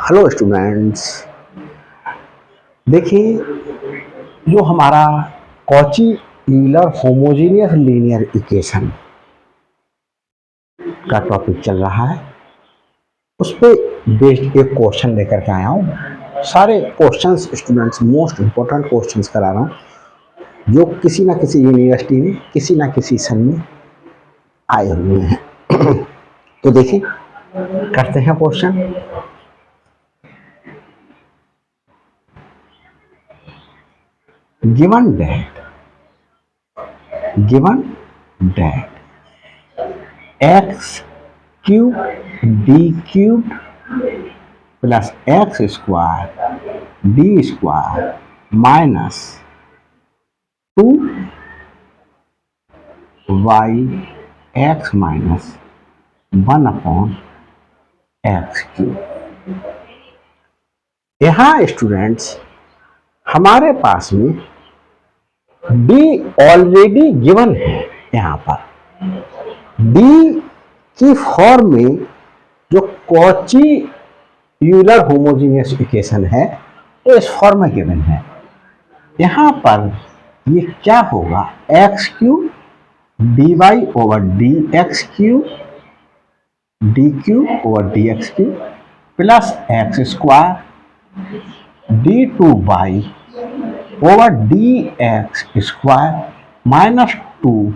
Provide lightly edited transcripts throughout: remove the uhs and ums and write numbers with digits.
Hello students, देखिए जो हमारा Cauchy Euler homogeneous linear equation का टॉपिक चल रहा है, उस पर बेस्ड एक क्वेश्चन लेकर के आया हूँ। सारे questions students most important questions करा रहा हूँ जो किसी ना किसी यूनिवर्सिटी में किसी ना किसी सन में आए हुए हैं। तो देखिए करते हैं question. given that x cube d cube plus x square d square minus 2y x minus 1 upon x cube। यहाँ स्टूडेंट्स हमारे पास में d ऑलरेडी गिवन है। यहाँ पर d की फॉर्म में जो कॉची यूलर होमोजेनियस इक्वेशन है तो इस फॉर्म में गिवन है। यहाँ पर ये क्या होगा, x cube d y over d x cube d cube over d x cube plus x square d two y over d x square minus 2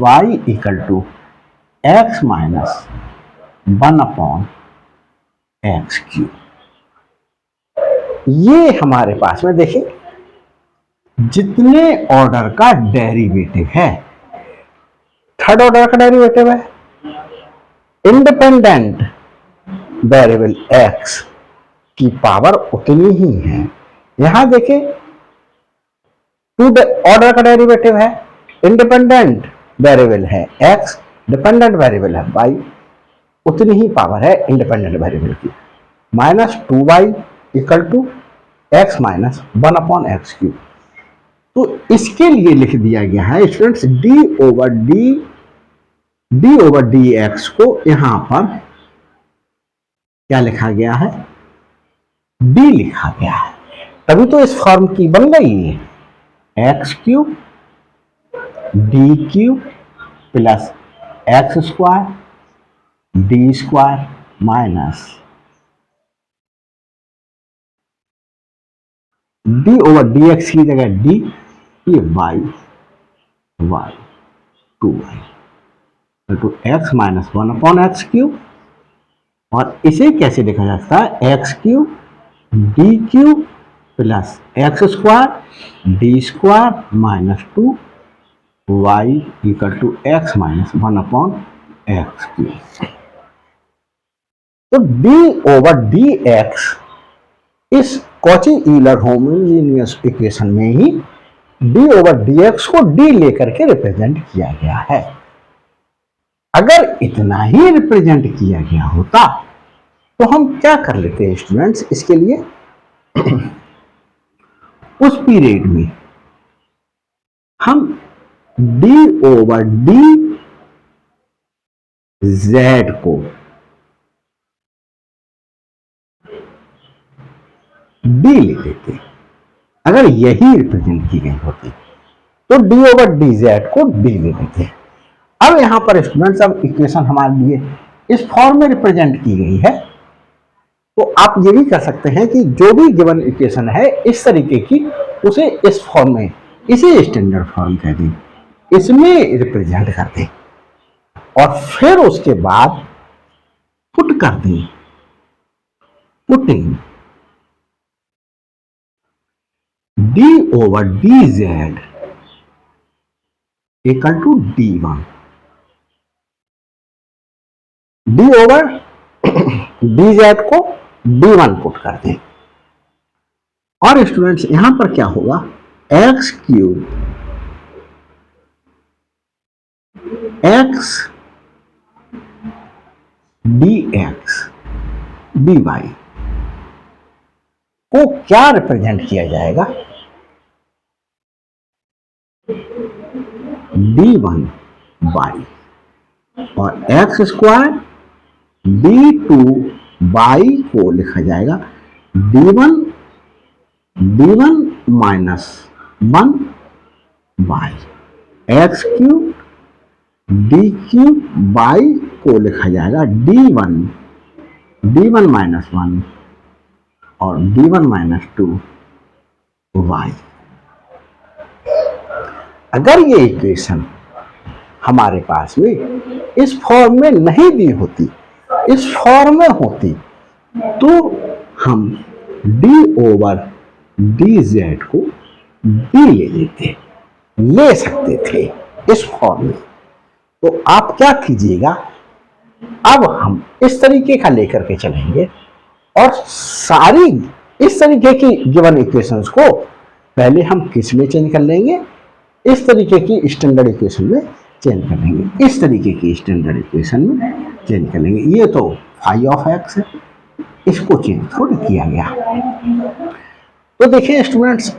y equal to x minus 1 upon x cube. ये हमारे पास में देखिए जितने order का derivative है, third order का derivative है, इंडिपेंडेंट वेरिएबल x की पावर उतनी ही है। यहां देखिए टू ऑर्डर का डेरिवेटिव है, इंडिपेंडेंट वेरिएबल है x, डिपेंडेंट वेरिएबल है y, उतनी ही पावर है इंडिपेंडेंट वेरिएबल की। Minus 2y equal to x minus 1 upon x cube. तो इसके लिए लिख दिया गया है students d over d x को यहां पर क्या लिखा गया है, डी लिखा गया है। तभी तो इस फॉर्म की बन गई है, x cube d cube plus x square d square minus d over d x की जगह डी, ये y 2y to x minus 1 upon x cube. और इसे कैसे लिखा जा सकता है, x cube d cube plus x square d square minus 2 y equal to x minus 1 upon x cube. तो डी ओवर डी एक्स इस कॉची यूलर होमोजेनियस इक्वेशन में ही डी ओवर डी एक्स को डी लेकर के represent किया गया है। अगर इतना ही रिप्रेजेंट किया गया होता तो हम क्या कर लेते हैं स्टूडेंट्स, इसके लिए उस पीरियड में हम डी ओवर डी जेड को डी ले लेते। अगर यही रिप्रेजेंट की गई होती तो डी ओवर डी जेड को डी ले लेते। अब यहां पर स्टूडेंट्स अब इक्वेशन हमारे लिए इस फॉर्म में रिप्रेजेंट की गई है, तो आप ये भी कर सकते हैं कि जो भी गिवन इक्वेशन है इस तरीके की, उसे इस फॉर्म में, इसे स्टैंडर्ड फॉर्म कह दें, इसमें रिप्रेजेंट कर दें और फिर उसके बाद पुट कर दें, putting d over d z equal to D1, d over d z को D1 पुट कर दें। और स्टूडेंट्स यहां पर क्या होगा, x cube x d x d y को क्या रिप्रेजेंट किया जाएगा, d1 बाई, और एक्स स्क्वायर d2 बाई को लिखा जाएगा d1 minus 1 by x cube d cube by को लिखा जाएगा d1 माइनस 1 और d1 माइनस 2 वाई। अगर ये इक्वेशन हमारे पास में इस फॉर्म में नहीं दी होती, इस फॉर्म में होती, तो हम d ओवर dz को d ले सकते थे इस फॉर्म में। तो आप क्या कीजिएगा, अब हम इस तरीके का लेकर के चलेंगे और सारी इस तरीके की गिवन इक्वेशंस को पहले हम किस में चेंज कर लेंगे, इस तरीके की स्टैंडर्ड इक्वेशन में चेंज कर लेंगे, इस तरीके की स्टैंडर्ड इक्वेशन में चेंज कर लेंगे। ये तो फाई ऑफ एक्स है, इसको चेंज थोड़ी किया गया। तो देखिए स्टूडेंट्स,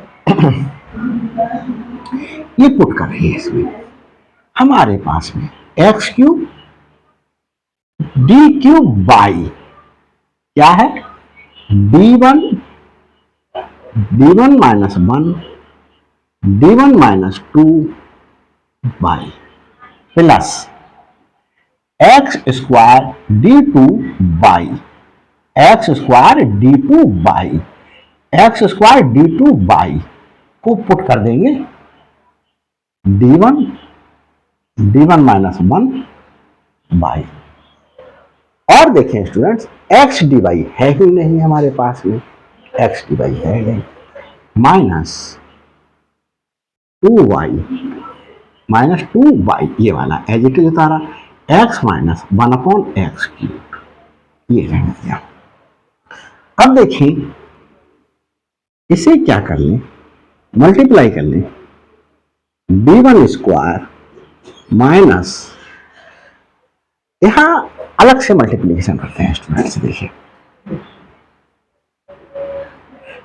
ये पुट कर रही है, इसमें हमारे पास में x cube d cube by क्या है d1 minus 1 d1 minus 2 by plus x square d2 by x square d2 by x square d2 by को पुट कर देंगे d1 माइनस 1 बाई, और देखें स्टूडेंट्स एक्स डी वाई है ही नहीं हमारे पास में, एक्स डी वाई है नहीं, माइनस 2y माइनस 2y ये वाला एज इट इज उतारा, x minus 1 upon x cube ये रहने दिया। अब देखें इसे क्या कर लें, मल्टीप्लाई कर लें d1 स्क्वायर माइनस, यहां अलग से मल्टीप्लिकेशन करते हैं स्टूडेंट्स। देखिए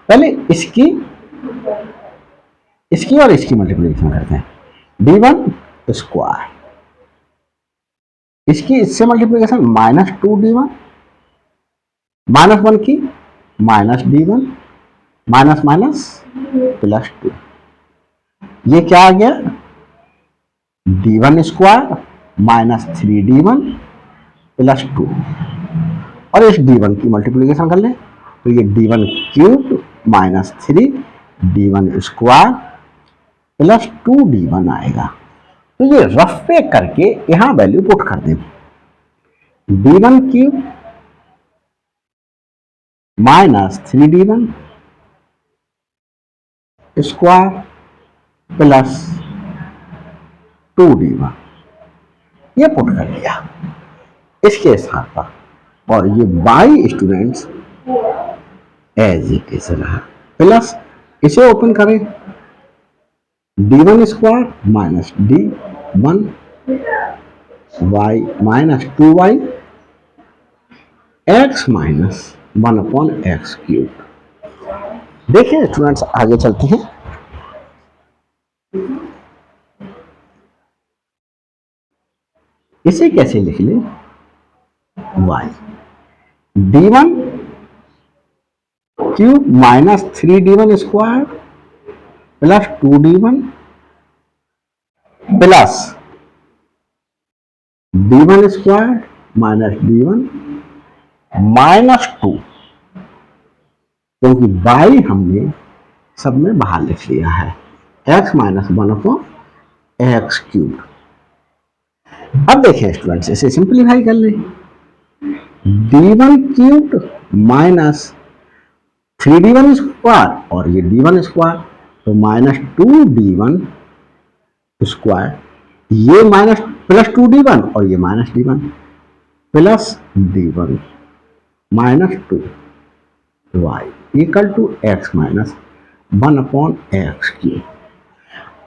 पहले इसकी और इसकी मल्टीप्लिकेशन करते हैं, d1 स्क्वायर, इसकी इससे मल्टीप्लिकेशन माइनस 2d1 माइनस 1 की minus d1 minus minus plus 2, ये क्या आ गया d1 square minus 3d1 plus 2, और इस d1 की मल्टीप्लिकेशन कर लें तो ये d1 cube minus 3 d1 square plus 2d1 आएगा। तो ये रफ पे करके यहां वैल्यू पुट कर दें, d1 cube minus 3d1 square plus 2d1 ये पुट कर लिया इसके स्थान पर, और ये y students as it is रहा, प्लस इसे ओपन करें d1 square minus d1 y minus 2y x minus 1 upon x cube. देखिए स्टूडेंट्स आगे चलते हैं, इसे कैसे लिख लें, y d1 cube minus 3d1 square plus 2d1 plus d1 square minus d1 minus 2, क्योंकि बाई हमने सब में बाहर लिख लिया है, x minus 1 upon x cube. अब देखिए स्टूडेंट्स इसे सिंप्लीफाई कर लें, d1 cube minus 3d1 square और ये d1 स्क्वायर, तो माइनस 2d1 स्क्वायर, ये माइनस प्लस 2d1 और ये minus d1 plus d1 minus 2y equal to x minus 1 upon x cube.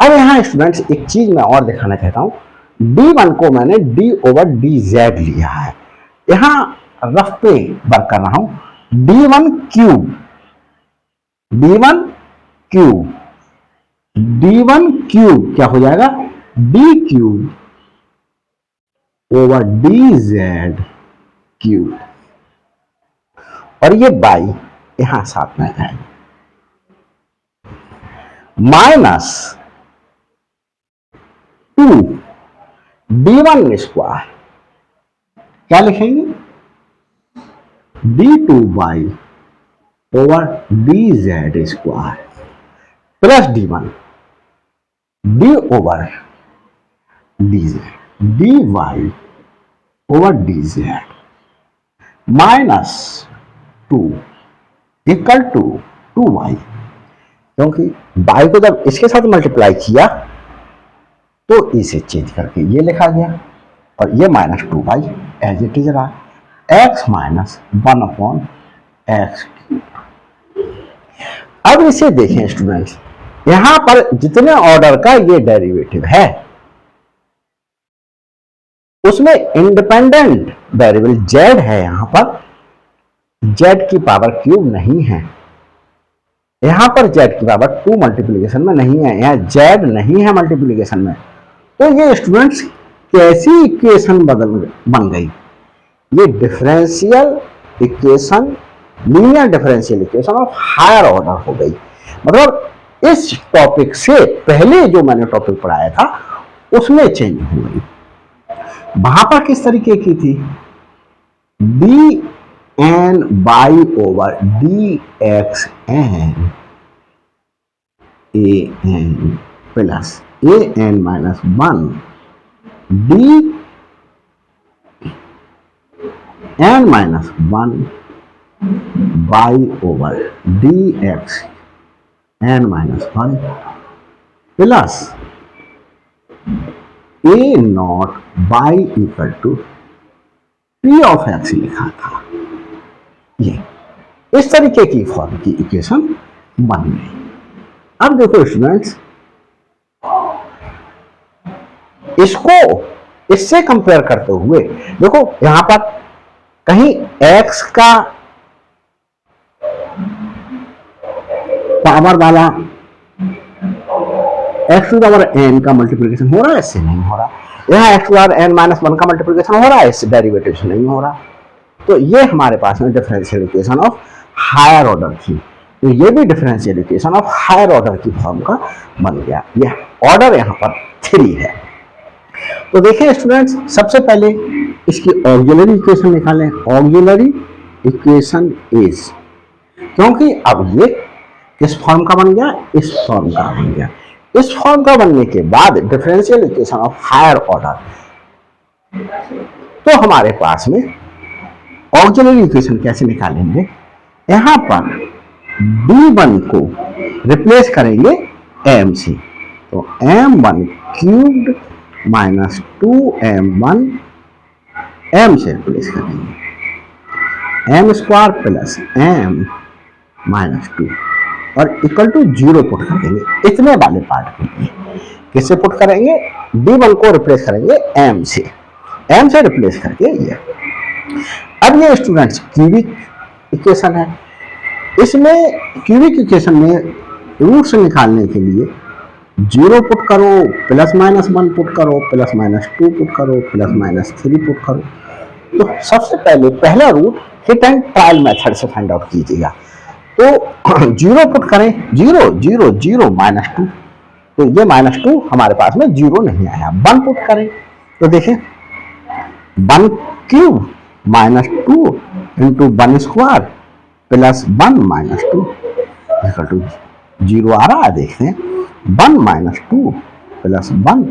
अब यहाँ स्टूडेंट्स एक चीज मैं और दिखाना चाहता हूँ, d1 को मैंने d ओवर dz लिया है, यहाँ रफ पे वर्क कर रहा हूं, d1 क्यूब d1 क्यूब क्या हो जाएगा D cube over d Z cube, और ये बाई यहां साथ में है, माइनस 2 d1 स्क्वायर, क्या लिखेंगे, d2 y over d z square plus d1 d over d z dy over d z minus 2 equal to 2y, क्योंकि y को जब इसके साथ मल्टीप्लाई किया तो इसे चेंज करके ये लिखा गया, और ये minus 2y as it is रहा, x माइनस 1 अपॉन एक्स। अब इसे देखें स्टूडेंट्स, यहां पर जितने ऑर्डर का ये डेरिवेटिव है उसमें इंडिपेंडेंट वेरिएबल z है, यहां पर z की पावर क्यूब नहीं है, यहां पर z की पावर 2 मल्टीप्लीकेशन में नहीं है, यहां z नहीं है मल्टीप्लीकेशन में। तो ये स्टूडेंट्स कैसी इक्वेशन बन गई, ये differential equation, linear differential equation of higher order हो गई। मतलब इस टॉपिक से पहले जो मैंने टॉपिक पढ़ाया था उसमें चेंज हो गई। वहां पर किस तरीके की थी, d n y over d x n a n plus a n minus 1 d n minus 1 y over d x n minus 1 plus a naught y equal to p of x लिखा था। ये इस तरीके की form की equation बन गई। अब देखो स्टूडेंट्स, इसको इससे कंपेयर करते हुए देखो यहां पर कहीं x का पावर वाला x टू पावर n का मल्टीप्लिकेशन हो रहा है, इससे नहीं हो रहा। यहाँ x to power n minus 1 का मल्टीप्लिकेशन हो रहा है, इससे डेरिवेटिव से नहीं हो रहा। तो ये हमारे पास में differential equation of higher order थी, तो ये भी differential equation of higher order की फॉर्म का बन गया। ये ऑर्डर यहाँ पर 3 है। तो देखें स्टूडेंट्स, सबसे पहले इसकी ऑक्सिलरी इक्वेशन निकालें। ऑक्सिलरी इक्वेशन इज, क्योंकि अब ये किस फॉर्म का बन गया, इस फॉर्म का बन गया। इस फॉर्म का बनने के बाद differential equation of higher order, तो हमारे पास में ऑक्सिलरी इक्वेशन कैसे निकालेंगे, यहां पर d1 को रिप्लेस करेंगे m से, तो m1 cubed minus 2m1 m से रिप्लेस करेंगे, m square plus m minus 2 और इक्वल टू 0 पुट कर देंगे इतने वाले पार्ट के लिए। किससे पुट करेंगे, d1 को रिप्लेस करेंगे m से रिप्लेस करके ये। अब ये स्टूडेंट्स क्यूबिक इक्वेशन है, इसमें क्यूबिक इक्वेशन में रूट्स निकालने के लिए 0 पुट करो, प्लस माइनस 1 पुट करो, प्लस माइनस 2 पुट करो, प्लस माइनस 3 पुट करो। तो सबसे पहले पहला root hit and trial method से फाइंड आउट कीजिएगा। तो 0 पुट करें, 0 0 0 माइनस 2, तो ये माइनस 2 हमारे पास में 0 नहीं आया। 1 पुट करें तो देखें 1 cube minus 2 into 1 square plus 1 minus 2 equal to 0 आ रहा है। देखते हैं 1 माइनस 2 प्लस 1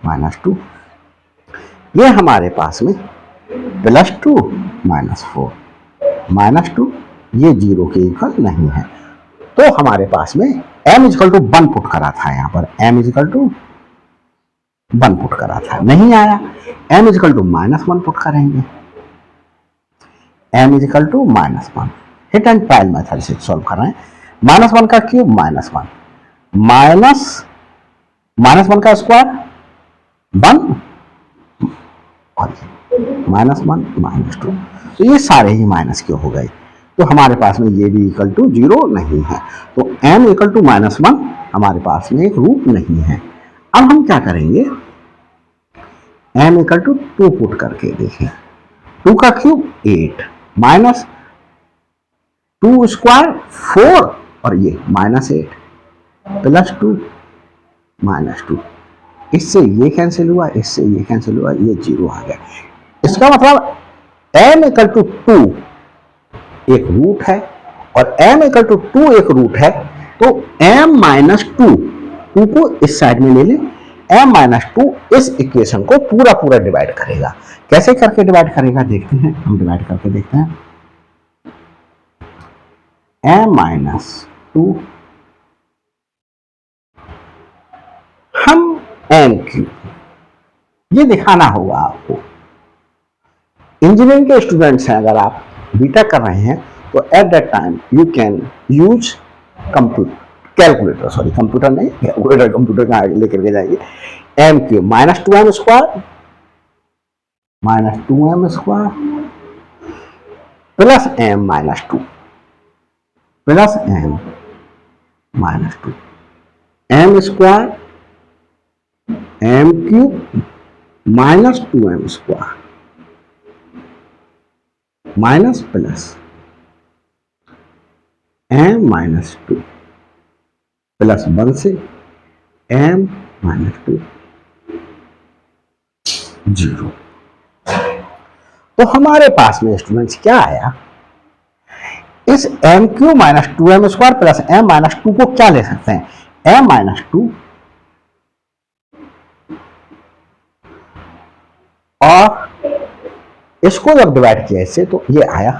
माइनस 2, ये हमारे पास में प्लस 2 माइनस 4 माइनस 2, ये 0 के इक्वल नहीं है। तो हमारे पास में m इक्वल टू 1 पुट करा था, यहाँ पर m इक्वल टू 1 पुट करा था, नहीं आया। m equal to minus 1 put करेंगे, m equal to minus 1, hit and trial method से सॉल्व कर रहे हैं। माइनस 1 का क्यूब माइनस 1, माइनस 1 का स्क्वायर 1 और माइनस 1 माइनस 2, तो ये सारे ही माइनस के हो गए। तो हमारे पास में ये भी इक्वल टू 0 नहीं है, तो m इक्वल टू माइनस 1 हमारे पास में एक रूट नहीं है। अब हम क्या करेंगे, m इक्वल टू 2 पुट करके देखें, 2 का क्यूब 8 माइनस 2 स्क्वायर 4 और ये -8 प्लस 2 -2, इससे ये कैंसिल हुआ, इससे ये कैंसिल हुआ, ये 0 आ गया। इसका मतलब m इक्वल टू 2 एक रूट है और m इक्वल टू 2 एक रूट है, तो m माइनस 2 को इस साइड में ले लें, m माइनस 2 इस इक्वेशन को पूरा पूरा डिवाइड करेगा। कैसे करके डिवाइड करेगा देखते हैं, हम डिवाइड करके देखते हैं। m माइनस 2 हम m क्यूब, ये दिखाना होगा आपको। इंजीनियरिंग के स्टूडेंट्स हैं, अगर आप बीटा कर रहे हैं तो at that time you can use calculator, sorry computer नहीं, कैलकुलेटर कंप्यूटर का लेकर के जाइए। m cube minus 2m square plus m minus 2 plus m minus 2, m square m cube minus 2m square minus plus m minus 2 plus 1 से m minus 2 0। तो हमारे पास में स्टूडेंट्स क्या आया, इस m Q minus 2m square plus m minus 2 को क्या ले सकते हैं, m माइनस 2 और इसको जब डिवाइड किया इससे तो ये आया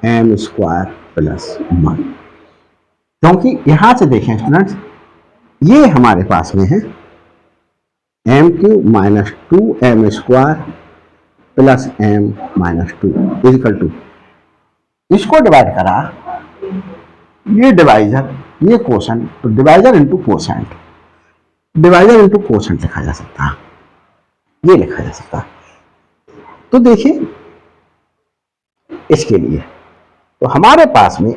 m स्क्वायर प्लस 1, क्योंकि यहां से देखें स्टूडेंट्स, ये हमारे पास में है m cube minus 2m square plus m minus 2 equal to, इसको डिवाइड करा, ये डिवाइजर, ये कोशेंट, तो divisor into quotient, divisor into quotient लिखा जा सकता है, ये लिखा जा सकता है। तो देखिए इसके लिए तो हमारे पास में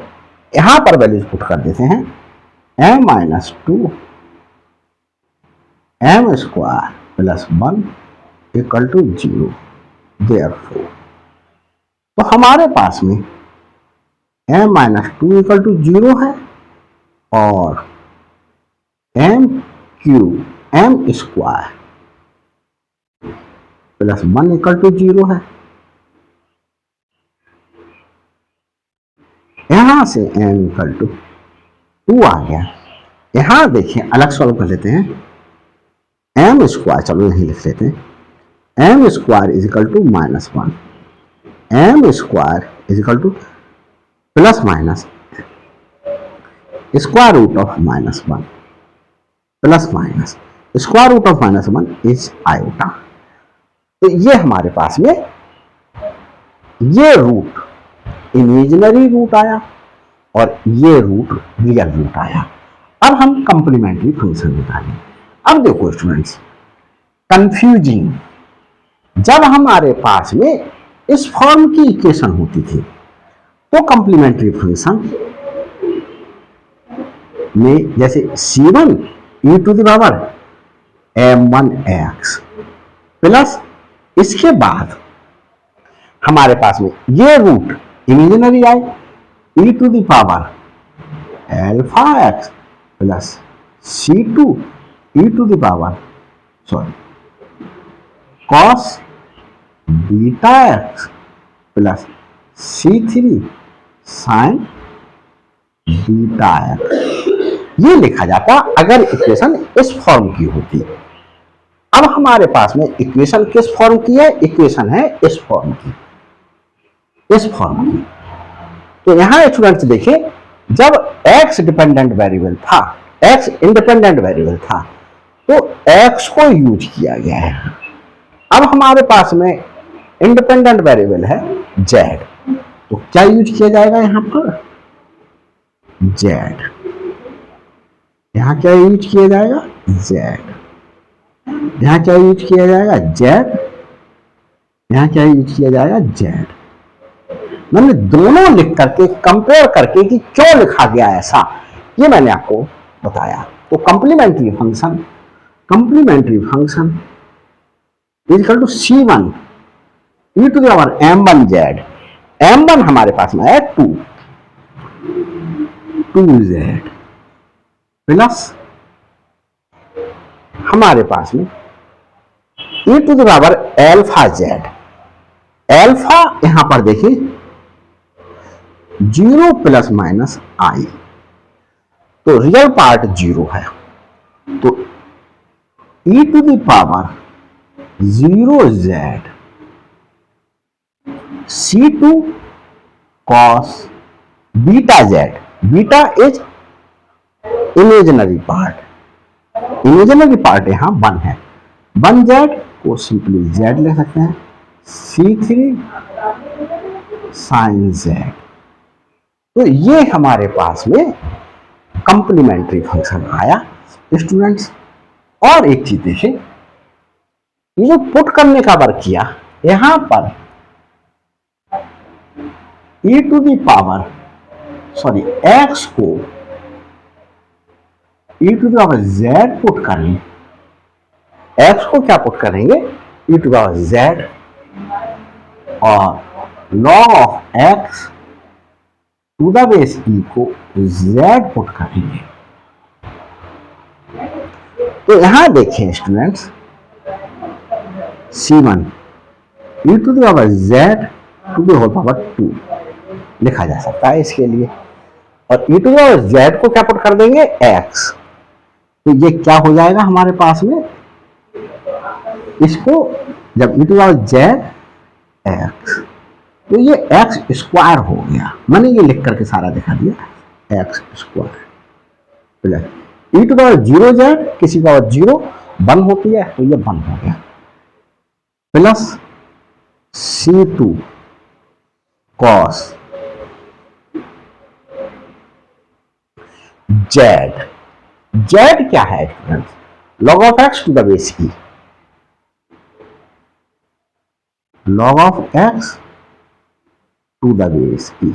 यहां पर वैल्यूज पुट कर देते हैं, m minus 2 m square plus 1 equal to 0, therefore तो हमारे पास में m माइनस 2 इक्वल टू 0 है और m cube m square plus 1 equal to 0 है। यहां से m इक्वल टू 2 आ गया। यहां देखिए अलग सॉल्व कर लेते हैं, m स्क्वायर, चलो यही लिख लेते हैं, m square is equal to minus 1, m square is equal to plus minus square root of minus 1 plus minus square root of minus 1 is iota. तो ये हमारे पास में ये रूट इमेजिनरी रूट आया और ये रूट रियल रूट आया। अब हम कंप्लीमेंट्री फंक्शन निकालें। अब देखो स्टूडेंट्स, कंफ्यूजिंग, जब हमारे पास में इस फॉर्म की इक्वेशन होती थी तो कंप्लीमेंट्री फंक्शन में जैसे c1 e to the power m1x plus इसके बाद हमारे पास में ये रूट इमेजिनरी आए e to the power alpha x plus c2 e to the power cos beta x प्लस c3 sin बीटा x, ये लिखा जाता अगर इक्वेशन इस फॉर्म की होती। अब हमारे पास में इक्वेशन किस फॉर्म की है, इक्वेशन है इस फॉर्म की, इस फॉर्म की। तो यहां स्टूडेंट्स देखिए, जब x डिपेंडेंट वेरिएबल था, x इंडिपेंडेंट वेरिएबल था, तो x को यूज किया गया है। अब हमारे पास में इंडिपेंडेंट वेरिएबल है z, तो क्या यूज किया जाएगा यहां पर, z, यहां क्या यूज किया जाएगा, z, यहां क्या यूज किया जाएगा, z, यहां क्या यूज किया जाएगा, z। मैंने दोनों लिख करके कंपेयर करके कि क्यों लिखा गया ऐसा, ये मैंने आपको बताया। तो complementary function complementary function is equal to C1 e to the power m1z। m1 हमारे पास में है 2z प्लस हमारे पास में e to the power alpha z। Alpha यहां पर देखिए 0 प्लस माइनस i, तो रियल पार्ट 0 है, तो e to the power 0z C2 cos beta z। Beta is imaginary part, imaginary part यहां 1 है। 1z को सिंपली z ले सकते हैं, C3 sin z। तो ये हमारे पास में कंप्लीमेंट्री फंक्शन आया स्टूडेंट्स। और एक चीज देखिए, ये जो पुट करने का वर्क किया यहां पर e to the power x को e to the power z put करेंगे, x को क्या पुट करेंगे e to the power z, और log of x to the base e को z पुट करेंगे। तो यहां देखें students, C1 e to the power z to the whole power 2 लिखा जा सकता है इसके लिए, और e to the power z को क्या पुट कर देंगे x, तो ये क्या हो जाएगा हमारे पास में, इसको जब e to the power z x, तो ये x स्क्वायर हो गया, मैंने ये लिख करके सारा दिखा दिया, x square plus e to the power 0z, किसी पावर 0 1 होती है तो ये 1 हो गया, plus C2 cos z। z क्या है students, log of x to the base e, log of x to the base e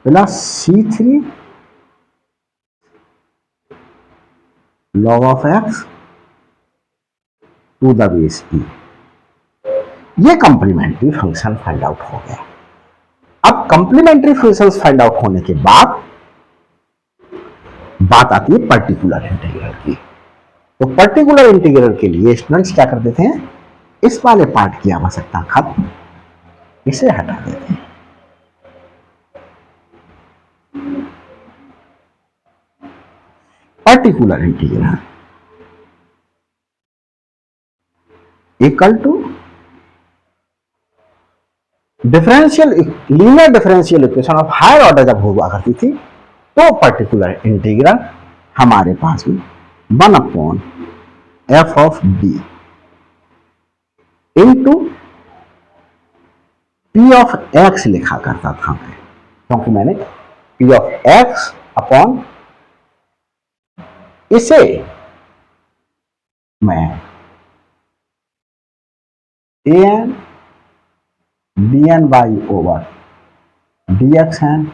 plus C3 log of x to the base e। ये कंप्लीमेंट्री फंक्शन फाइंड आउट हो गया। अब complementary functions find out होने के बाद बात आती है पर्टिकुलर इंटीग्रल की। तो पर्टिकुलर इंटीग्रल के लिए स्टूडेंट्स क्या कर देते हैं, इस वाले पार्ट की आवश्यकता खत्म, इसे हटा देते हैं। Particular integral equal to differential linear differential equation of higher order जब हुआ करती थी, तो पर्टिकुलर इंटीग्रल हमारे पास में 1/f of b into p of x लिखा करता था मैं, क्योंकि मैंने p ऑफ x अपॉन इसे मैं an dn y over dxn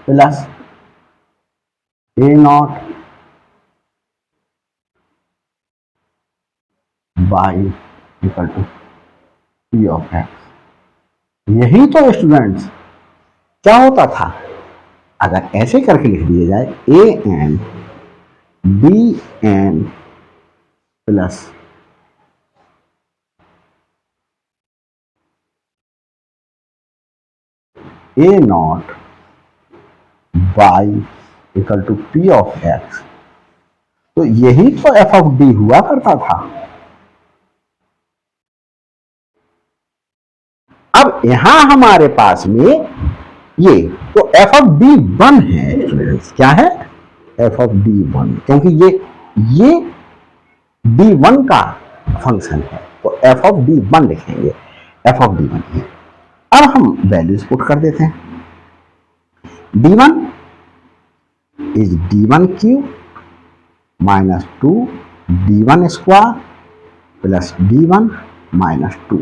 plus a naught y equal to p of x। यही तो स्टूडेंट्स क्या होता था, अगर ऐसे करके लिख दिया जाए an dn plus a naught y equal to p of x, तो यही तो f ऑफ d हुआ करता था। अब यहां हमारे पास में ये तो f ऑफ d 1 है, क्या है f ऑफ d 1, क्योंकि ये d1 का फंक्शन है, तो f ऑफ d 1 लिखेंगे, f ऑफ d 1 है। अब हम वैल्यूज पुट कर देते हैं, d1 is d1 cube minus 2 d1 square plus d1 minus 2।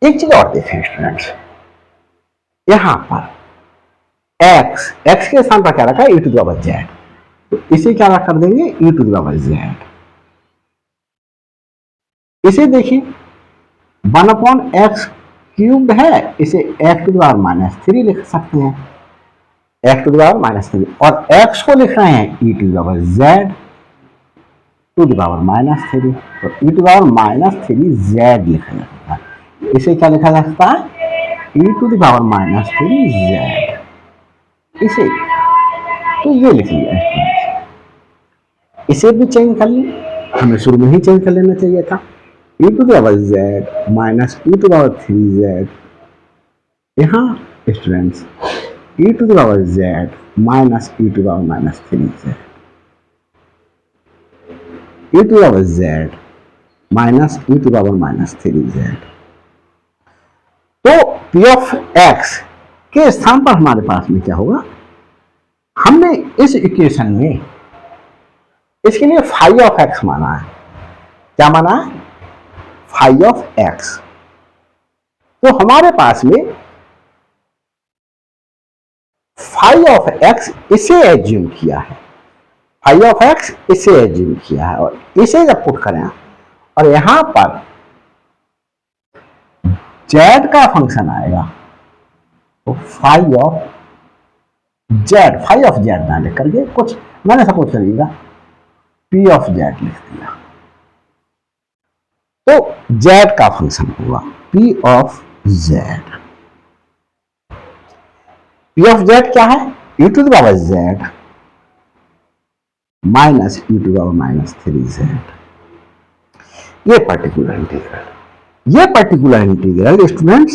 एक चीज और देखें स्टूडेंट्स, यहां पर x के स्थान पर क्या रखा है e to the power z, तो इसे क्या कर देंगे e to the power z। इसे देखिए 1/x क्यूब्ड है, इसे x टू द पावर -3 लिख सकते हैं, x टू द पावर -3, और x को लिख रहे हैं e to the power z to the power -3, तो e to the power -3z लिखा जाता है। इसे क्या लिखा जा सकता है e to the power -3z, इसे तो ये लिख लिया। इसे भी चेंज कर लें, हमें शुरू में ही चेंज कर लेना चाहिए था, e to the power z minus e to the power 3z, यहाँ students e to the power z minus e to the power -3z, e to the power z minus e to the power -3z। तो p of x के स्थान पर हमारे पास में क्या होगा, हमने इस इक्वेशन में इसके लिए फाई ऑफ x माना है। क्या माना है, फाई ऑफ x। तो हमारे पास में फाई ऑफ x इसे एज्यूम किया है, फाई ऑफ x इसे एज्यूम किया है, और इसे जब पुट करें और यहां पर z का फंक्शन आएगा, तो फाई ऑफ z ना लिख करके कुछ मैंने सपोज करिएगा p ऑफ z लिख दिया, तो z का फंक्शन होगा p of z। p of z क्या है, e to the power z minus e to the power -3z। ये पर्टिकुलर इंटीग्रल स्टूडेंट्स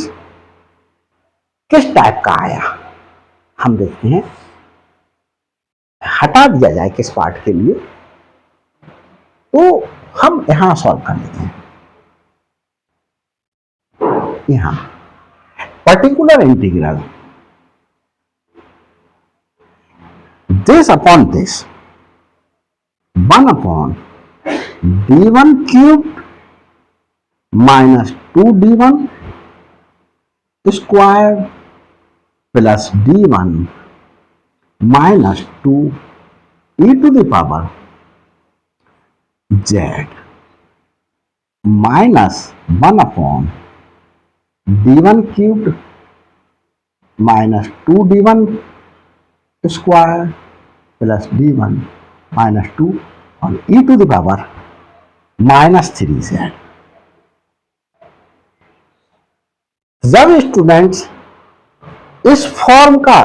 किस टाइप का आया, हम देखते हैं। हटा दिया जाए किस पार्ट के लिए, तो हम यहां सॉल्व कर लेते हैं। यहां particular integral this upon this 1/d1 cube minus 2d1 square plus d1 minus 2 e to the power z minus 1/d1 cubed minus 2d1 square plus d1 minus 2 और e to the power -3z। जब students इस form का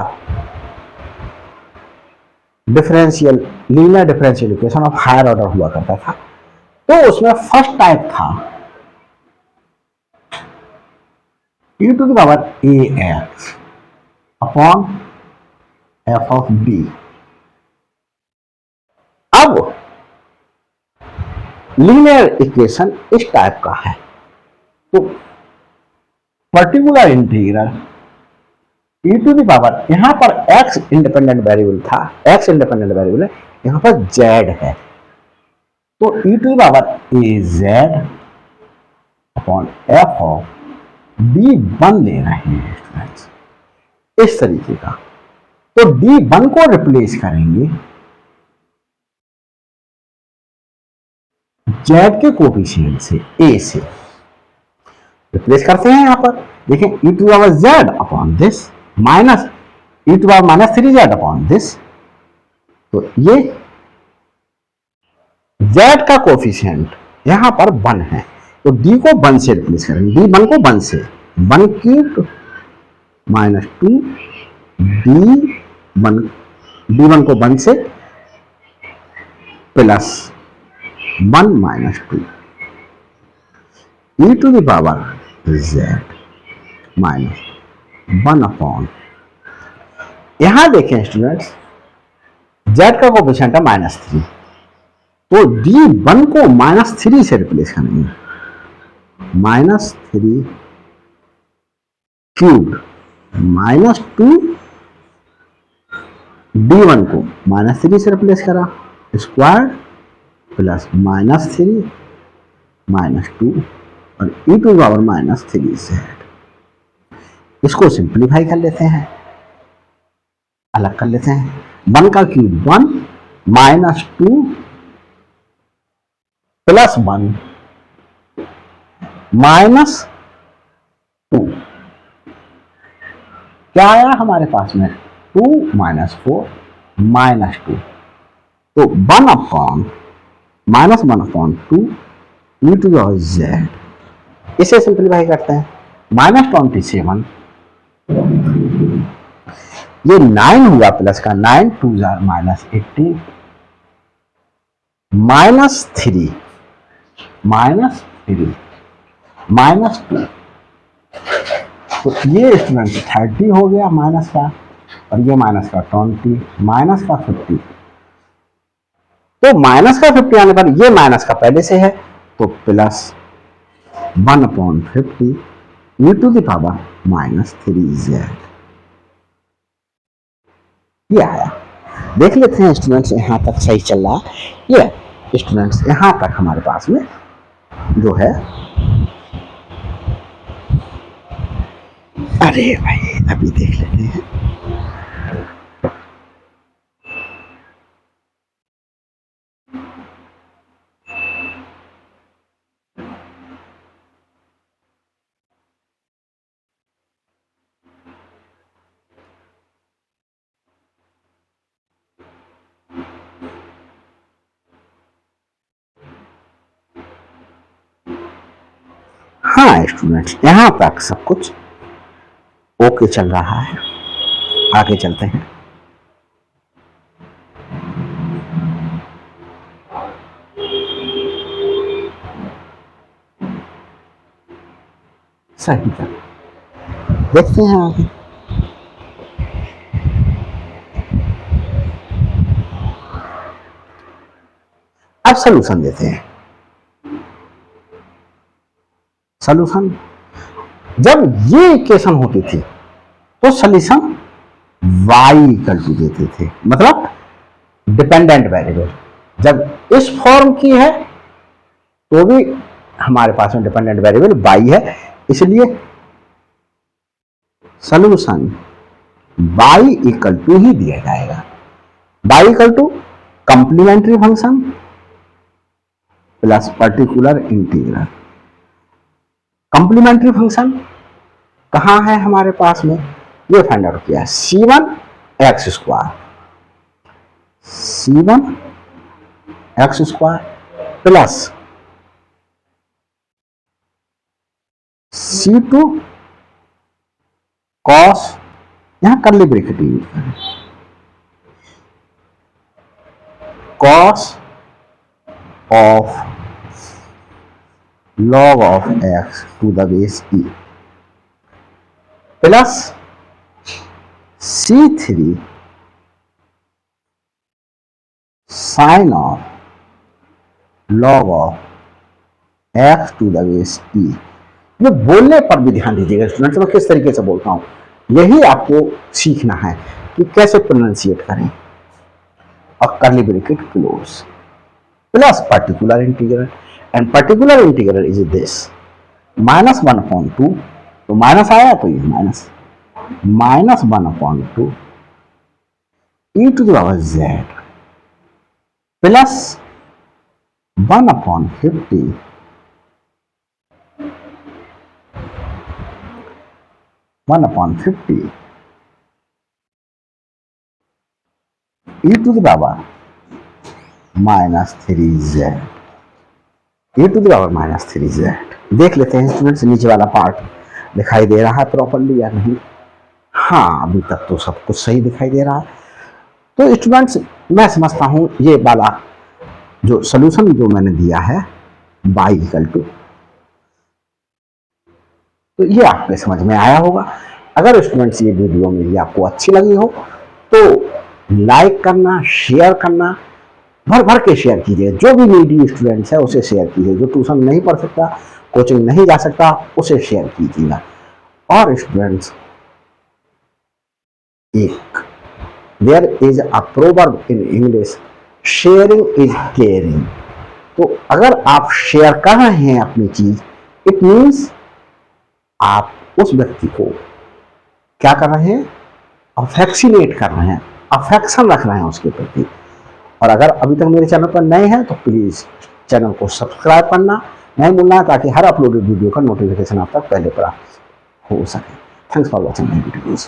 differential linear differential equation of higher order हुआ करता था, तो उसमें first type था e to the power ax upon f of b। अब लीनियर इक्वेशन इस टाइप का है, तो particular integral e to the power, यहां पर x इंडिपेंडेंट वेरिएबल था, x इंडिपेंडेंट वेरिएबल है, यहां पर z है, तो e to the power az upon f of d1 ले रहे हैं स्टूडेंट्स, इस तरीके का। तो d1 को रिप्लेस करेंगे z के कोफिशिएंट से, a से रिप्लेस करते हैं। यहां पर देखें e to the power z upon this minus e to the power -3z upon this, तो ये z का कोफिशिएंट यहां पर 1 है, तो d को 1 से रिप्लेस करेंगे, d1 को 1 से, 1 क्यूब माइनस 2 d1 को 1 से plus 1 minus 2 e to the power z minus 1 upon, यहां देखें स्टूडेंट्स z का कोफिशिएंट है -3, तो d1 को -3 से रिप्लेस करेंगे, -3 क्यूब माइनस 2 d1 को -3 से रिप्लेस करा, स्क्वायर प्लस -3 माइनस 2 और e to the power -3z। इसको सिंप्लीफाई कर लेते हैं, अलग कर लेते हैं, 1 का क्यूब 1 -2 +1 -2 क्या आया हमारे पास में? 2 - 4 -2, तो 1/(-1/2) e⁻z। इसे सिंप्लीफाई करते हैं, -27, ये 9 हुआ प्लस का, 9 2 -18, -3 -2, तो ये स्टूडेंट 30 हो गया माइनस का, और ये माइनस का 20, माइनस का 50। तो माइनस का 50 आने पर ये माइनस का पहले से है, तो प्लस 1/50 e⁻−3z ये आया। देख लेते हैं स्टूडेंट्स, यहां तक सही चल रहा है। ये स्टूडेंट्स यहां तक हमारे पास में जो है, अरे भाई अभी देख लेते हैं। हाँ स्टूडेंट्स, यहां तक सब कुछ ओके चल रहा है, आगे चलते हैं। सही था, देखते हैं आगे। अब सॉल्यूशन देते हैं। सॉल्यूशन, जब ये इक्वेशन होती थी तो सॉल्यूशन y देते थे, मतलब डिपेंडेंट वेरिएबल। जब इस फॉर्म की है तो भी हमारे पास में डिपेंडेंट वेरिएबल y है, इसलिए सॉल्यूशन y ही दिया जाएगा। y complementary function plus particular integral. Complementary function कहां है हमारे पास में, ये फाइंड आउट किया है, c1x² प्लस c2 cos, यहां करली ब्रैकेट यूज करें, cos of log of x to the base e plus c3 sin of log of x to the base e। ये बोलने पर भी ध्यान दीजिएगा स्टूडेंट्स, मैं किस तरीके से बोलता हूं, यही आपको सीखना है कि कैसे प्रोनाउंसिएट करें। और करली bracket close plus particular integral, and particular integral is this -1/2, तो माइनस आया तो ये -1/2 e⁻z प्लस 1/50 e⁻−3z। देख लेते हैं स्टूडेंट्स, नीचे वाला पार्ट दिखाई दे रहा है प्रॉपर्ली या नहीं। हाँ, अभी तक तो सब कुछ सही दिखाई दे रहा है। तो स्टूडेंट्स मैं समझता हूं ये वाला जो सॉल्यूशन जो मैंने दिया है y तो ये आपके समझ में आया होगा। अगर स्टूडेंट्स ये वीडियो मेरी आपको अच्छी लगी हो तो लाइक करना, शेयर करना, भर भर के शेयर कीजिए। जो भी नीडी स्टूडेंट्स है उसे शेयर कीजिए, जो ट्यूशन नहीं पढ़ सकता, कोचिंग नहीं जा सकता, उसे शेयर कीजिएगा। और स्टूडेंट्स एक there is a proverb in English, sharing is caring. तो अगर आप शेयर कर रहे हैं अपनी चीज, इट मीन्स आप उस व्यक्ति को क्या कर रहे हैं, अफेक्शनेट कर रहे हैं, अफेक्शन रख रहे हैं उसके प्रति। और अगर अभी तक मेरे चैनल पर नए हैं तो प्लीज़ चैनल को सब्सक्राइब करना नहीं भूलना, ताकि हर अपलोडेड वीडियो का नोटिफिकेशन आप तक पहले प्राप्त हो सके। Thanks for watching my videos.